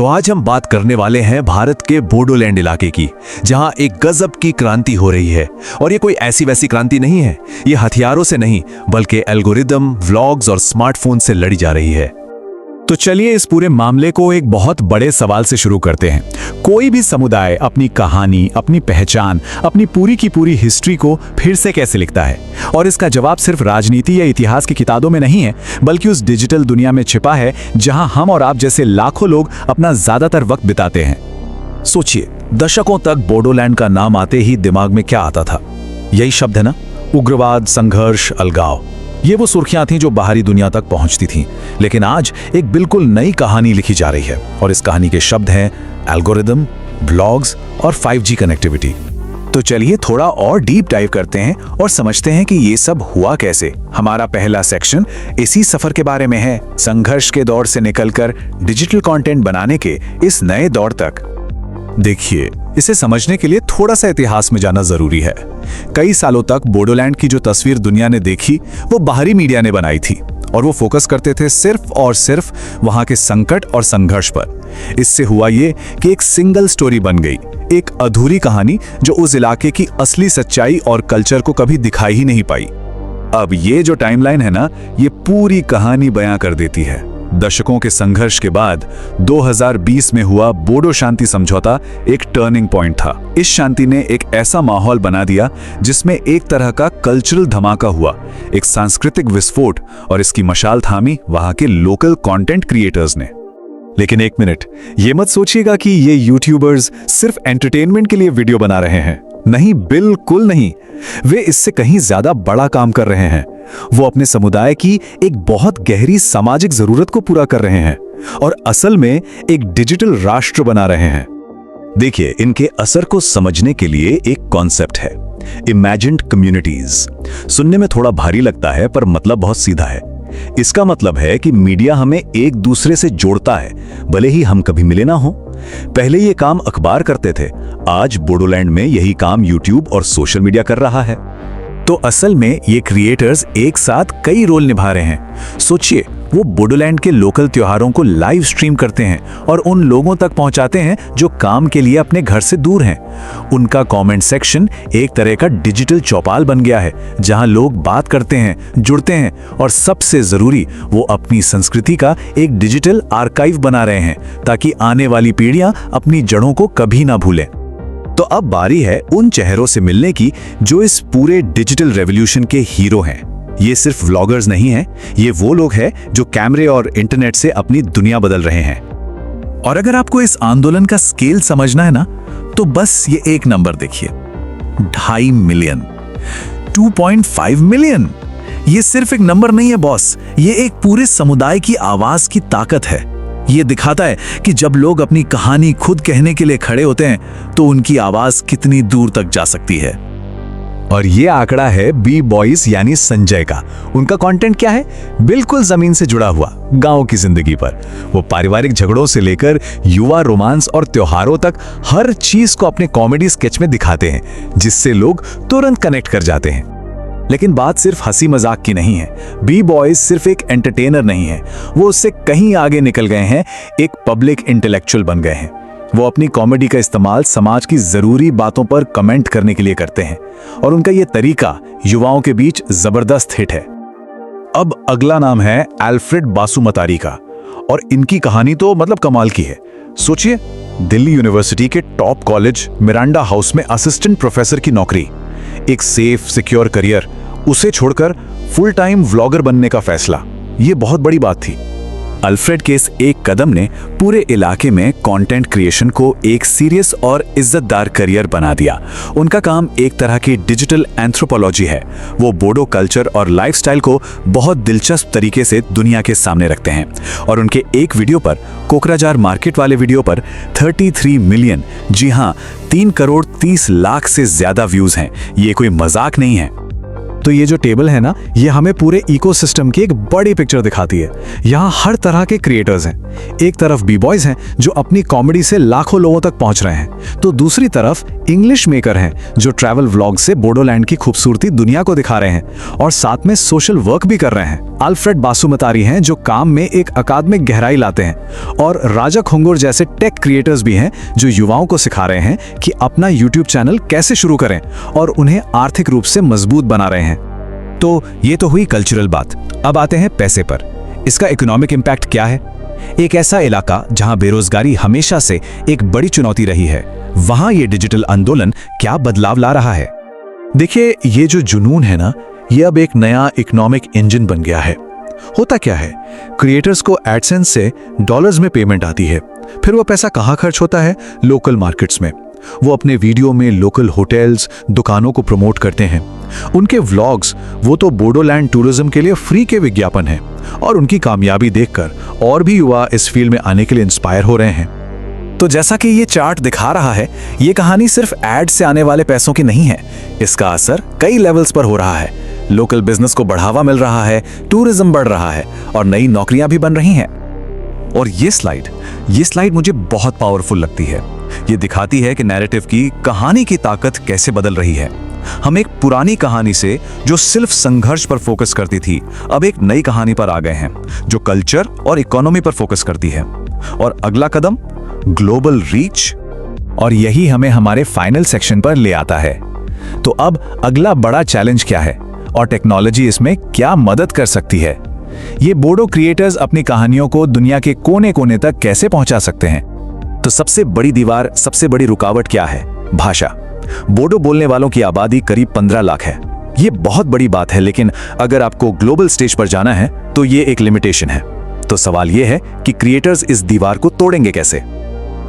तो आज हम बात करने वाले हैं भारत के बोडोलैंड इलाके की, जहां एक गजब की क्रांति हो रही है। और ये कोई ऐसी वैसी क्रांति नहीं है, ये हथियारों से नहीं बल्कि एल्गोरिदम, व्लॉग्स और स्मार्टफोन से लड़ी जा रही है। तो चलिए इस पूरे मामले को एक बहुत बड़े सवाल से शुरू करते हैं। कोई भी समुदाय अपनी कहानी, अपनी पहचान, अपनी पूरी की पूरी हिस्ट्री को फिर से कैसे लिखता है? और इसका जवाब सिर्फ राजनीति या इतिहास की किताबों में नहीं है, बल्कि उस डिजिटल दुनिया में छिपा है जहां हम और आप जैसे लाखों लोग अपना ज्यादातर वक्त बिताते हैं। सोचिए, दशकों तक बोडोलैंड का नाम आते ही दिमाग में क्या आता था? यही शब्द है ना, उग्रवाद, संघर्ष, अलगाव। ये वो सुर्खियां थीं जो बाहरी दुनिया तक पहुंचती थीं। लेकिन आज एक बिल्कुल नई कहानी लिखी जा रही है, और इस कहानी के शब्द हैं एल्गोरिदम, ब्लॉग्स और 5G कनेक्टिविटी। तो चलिए थोड़ा और डीप डाइव करते हैं और समझते हैं कि ये सब हुआ कैसे। हमारा पहला सेक्शन इसी सफर के बारे में है, संघर्ष के दौर से निकलकर डिजिटल कंटेंट बनाने के इस नए दौर तक। देखिए, इसे समझने के लिए थोड़ा सा इतिहास में जाना जरूरी है। कई सालों तक बोडोलैंड की जो तस्वीर दुनिया ने देखी, वो बाहरी मीडिया ने बनाई थी, और वो फोकस करते थे सिर्फ और सिर्फ वहां के संकट और संघर्ष पर। इससे हुआ ये कि एक सिंगल स्टोरी बन गई, एक अधूरी कहानी जो उस इलाके की असली सच्चाई और कल्चर को कभी दिखाई ही नहीं पाई। अब ये जो टाइमलाइन है ना, ये पूरी कहानी बयां कर देती है। दशकों के संघर्ष के बाद 2020 में हुआ बोडो शांति समझौता एक टर्निंग पॉइंट था। इस शांति ने एक ऐसा माहौल बना दिया जिसमें एक तरह का कल्चरल धमाका हुआ, एक सांस्कृतिक विस्फोट, और इसकी मशाल थामी वहां के लोकल कंटेंट क्रिएटर्स ने। लेकिन एक मिनट, ये मत सोचिएगा कि ये यूट्यूबर्स सिर्फ एंटरटेनमेंट के लिए वीडियो बना रहे हैं। नहीं, बिल्कुल नहीं। वे इससे कहीं ज्यादा बड़ा काम कर रहे हैं। वो अपने समुदाय की एक बहुत गहरी सामाजिक जरूरत को पूरा कर रहे हैं, और असल में एक डिजिटल राष्ट्र बना रहे हैं। देखिए, इनके असर को समझने के लिए एक कॉन्सेप्ट है, इमेजिन्ड कम्युनिटीज। सुनने में थोड़ा भारी लगता है, पर मतलब बहुत सीधा है। इसका मतलब है कि मीडिया हमें एक दूसरे से जोड़ता है, भले ही हम कभी मिले ना हो। पहले ये काम अखबार करते थे, आज बोडोलैंड में यही काम यूट्यूब और सोशल मीडिया कर रहा है। तो असल में ये क्रिएटर्स एक साथ कई रोल निभा रहे हैं। सोचिए, वो बोडोलैंड के लोकल त्योहारों को लाइव स्ट्रीम करते हैं और उन लोगों तक पहुंचाते हैं जो काम के लिए अपने घर से दूर हैं। उनका कमेंट सेक्शन एक तरह का डिजिटल चौपाल बन गया है, जहां लोग बात करते हैं, जुड़ते हैं, और सबसे जरूरी, वो अपनी संस्कृति का एक डिजिटल आर्काइव बना रहे हैं, ताकि आने वाली पीढ़ियां अपनी जड़ों को कभी ना भूलें। तो अब बारी है उन चेहरों से मिलने की जो इस पूरे डिजिटल रेवोल्यूशन के हीरो हैं। ये सिर्फ व्लॉगर्स नहीं हैं, ये वो लोग हैं जो कैमरे और इंटरनेट से अपनी दुनिया बदल रहे हैं। और अगर आपको इस आंदोलन का स्केल समझना है ना, तो बस ये एक नंबर देखिए, 2.5 मिलियन, 2.5 मिलियन। ये सिर्फ एक नंबर नहीं है बॉस, ये एक पूरे समुदाय की आवाज की ताकत है। ये दिखाता है कि जब लोग अपनी कहानी खुद कहने के लिए खड़े होते हैं, तो उनकी आवाज कितनी दूर तक जा सकती है। और ये आंकड़ा है बी बॉयज यानी संजय का। उनका कंटेंट क्या है? बिल्कुल जमीन से जुड़ा हुआ, गांव की जिंदगी पर। वो पारिवारिक झगड़ों से लेकर युवा रोमांस और त्योहारों तक हर चीज को अपने कॉमेडी स्केच में दिखाते हैं, जिससे लोग तुरंत कनेक्ट कर जाते हैं। लेकिन बात सिर्फ हंसी मजाक की नहीं है। बी बॉयज सिर्फ एक एंटरटेनर नहीं है, वो उससे कहीं आगे निकल गए हैं, एक पब्लिक इंटेलेक्चुअल बन गए हैं। वो अपनी कॉमेडी का इस्तेमाल समाज की जरूरी बातों पर कमेंट करने के लिए करते हैं, और उनका ये तरीका युवाओं के बीच जबरदस्त हिट है। अब अगला नाम है अल्फ्रेड बासुमतारी का, और इनकी कहानी तो मतलब कमाल की है। सोचिए, दिल्ली यूनिवर्सिटी के टॉप कॉलेज मिरांडा हाउस में असिस्टेंट प्रोफेसर की नौकरी, एक सेफ सिक्योर करियर, उसे छोड़कर फुल टाइम व्लॉगर बनने का फैसला, ये बहुत बड़ी बात थी। अल्फ्रेड के इस एक कदम ने पूरे इलाके में कंटेंट क्रिएशन को एक सीरियस और इज्जतदार करियर बना दिया। उनका काम एक तरह की डिजिटल एंथ्रोपोलॉजी है। वो बोडो कल्चर और लाइफस्टाइल को बहुत दिलचस्प तरीके से दुनिया के सामने रखते हैं, और उनके एक वीडियो पर, कोकराझार मार्केट वाले वीडियो पर 33 मिलियन, जी हाँ, 3 करोड़ 30 लाख से ज्यादा व्यूज हैं। ये कोई मजाक नहीं है। तो ये जो टेबल है ना, ये हमें पूरे इकोसिस्टम की एक बड़ी पिक्चर दिखाती है। यहाँ हर तरह के क्रिएटर्स हैं। एक तरफ बी बॉयज हैं जो अपनी कॉमेडी से लाखों लोगों तक पहुंच रहे हैं, तो दूसरी तरफ इंग्लिश मेकर हैं जो ट्रैवल व्लॉग से बोडोलैंड की खूबसूरती दुनिया को दिखा रहे हैं और साथ में सोशल वर्क भी कर रहे हैं। अल्फ्रेड बासुमतारी हैं जो काम में एक अकादमिक गहराई लाते हैं, और राजा खुंगुर जैसे टेक क्रिएटर्स भी हैं जो युवाओं को सिखा रहे हैं कि अपना यूट्यूब चैनल कैसे शुरू करें और उन्हें आर्थिक रूप से मजबूत बना रहे हैं। तो ये तो हुई कल्चरल बात। अब आते हैं पैसे पर। इसका इकोनॉमिक इम्पैक्ट क्या है? एक ऐसा इलाका जहां बेरोजगारी हमेशा से एक बड़ी चुनौती रही है, वहां ये डिजिटल आंदोलन क्या बदलाव ला रहा है? देखिए, ये जो जुनून है ना, ये अब एक नया इकोनॉमिक इंजन बन गया है। होता क्या है, क्रिएटर्स को एडसेंस से डॉलर्स में पेमेंट आती है। फिर वो पैसा कहाँ खर्च होता है? लोकल मार्केट्स में। वो अपने वीडियो में लोकल होटल्स, दुकानों को प्रमोट करते हैं। उनके व्लॉग्स वो तो बोडोलैंड टूरिज्म के लिए फ्री के विज्ञापन हैं, और उनकी कामयाबी देखकर और भी युवा इस फील्ड में आने के लिए इंस्पायर हो रहे हैं। तो जैसा कि ये चार्ट दिखा रहा है, ये कहानी सिर्फ एड से आने वाले पैसों की नहीं है। इसका असर कई लेवल्स पर हो रहा है। लोकल बिजनेस को बढ़ावा मिल रहा है, टूरिज्म बढ़ रहा है और नई नौकरियां भी बन रही हैं। और ये स्लाइड मुझे बहुत पावरफुल लगती है। ये दिखाती है कि नैरेटिव की, कहानी की ताकत कैसे बदल रही है। हम एक पुरानी कहानी से जो सिर्फ संघर्ष पर फोकस करती थी, अब एक नई कहानी पर आ गए हैं जो कल्चर और इकोनॉमी पर फोकस करती है। और अगला कदम ग्लोबल रीच। और यही हमें हमारे फाइनल सेक्शन पर ले आता है। तो अब अगला बड़ा चैलेंज क्या है और टेक्नोलॉजी इसमें क्या मदद कर सकती है? ये बोडो क्रिएटर्स अपनी कहानियों को दुनिया के कोने कोने तक कैसे पहुंचा सकते हैं? तो सबसे बड़ी दीवार, सबसे बड़ी रुकावट क्या है? भाषा। बोडो बोलने वालों की आबादी करीब 15 लाख है। ये बहुत बड़ी बात है, लेकिन अगर आपको ग्लोबल स्टेज पर जाना है तो ये एक लिमिटेशन है। तो सवाल ये है कि क्रिएटर्स इस दीवार को तोड़ेंगे कैसे?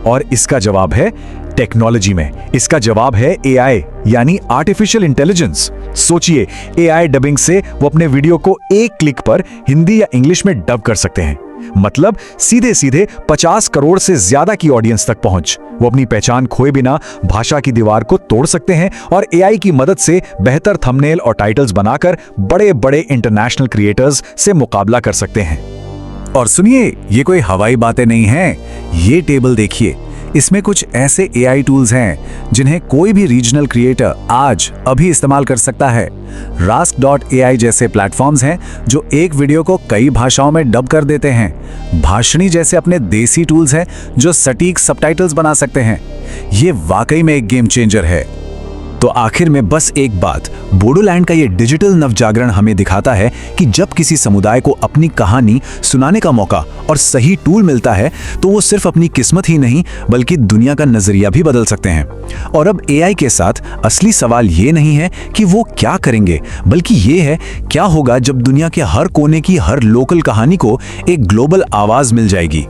और इसका जवाब है टेक्नोलॉजी में। इसका जवाब है एआई, यानी आर्टिफिशियल इंटेलिजेंस। सोचिए, एआई डबिंग से वो अपने वीडियो को एक क्लिक पर हिंदी या इंग्लिश में डब कर सकते हैं। मतलब सीधे सीधे 50 करोड़ से ज्यादा की ऑडियंस तक पहुंच। वो अपनी पहचान खोए बिना भाषा की दीवार को तोड़ सकते हैं और एआई की मदद से बेहतर थंबनेल और टाइटल्स बनाकर बड़े बड़े इंटरनेशनल क्रिएटर्स से मुकाबला कर सकते हैं। और सुनिए, ये कोई हवाई बातें नहीं हैं। ये टेबल देखिए, इसमें कुछ ऐसे एआई टूल्स हैं जिन्हें कोई भी रीजनल क्रिएटर आज अभी इस्तेमाल कर सकता है। rask.ai जैसे प्लेटफॉर्म्स हैं जो एक वीडियो को कई भाषाओं में डब कर देते हैं। भाषणी जैसे अपने देसी टूल्स हैं जो सटीक सबटाइटल्स बना सकते हैं। ये वाकई में एक गेम चेंजर है। तो आखिर में बस एक बात, बोडोलैंड का ये डिजिटल नवजागरण हमें दिखाता है कि जब किसी समुदाय को अपनी कहानी सुनाने का मौका और सही टूल मिलता है तो वो सिर्फ अपनी किस्मत ही नहीं बल्कि दुनिया का नजरिया भी बदल सकते हैं। और अब एआई के साथ असली सवाल ये नहीं है कि वो क्या करेंगे, बल्कि ये है क्या होगा जब दुनिया के हर कोने की हर लोकल कहानी को एक ग्लोबल आवाज मिल जाएगी।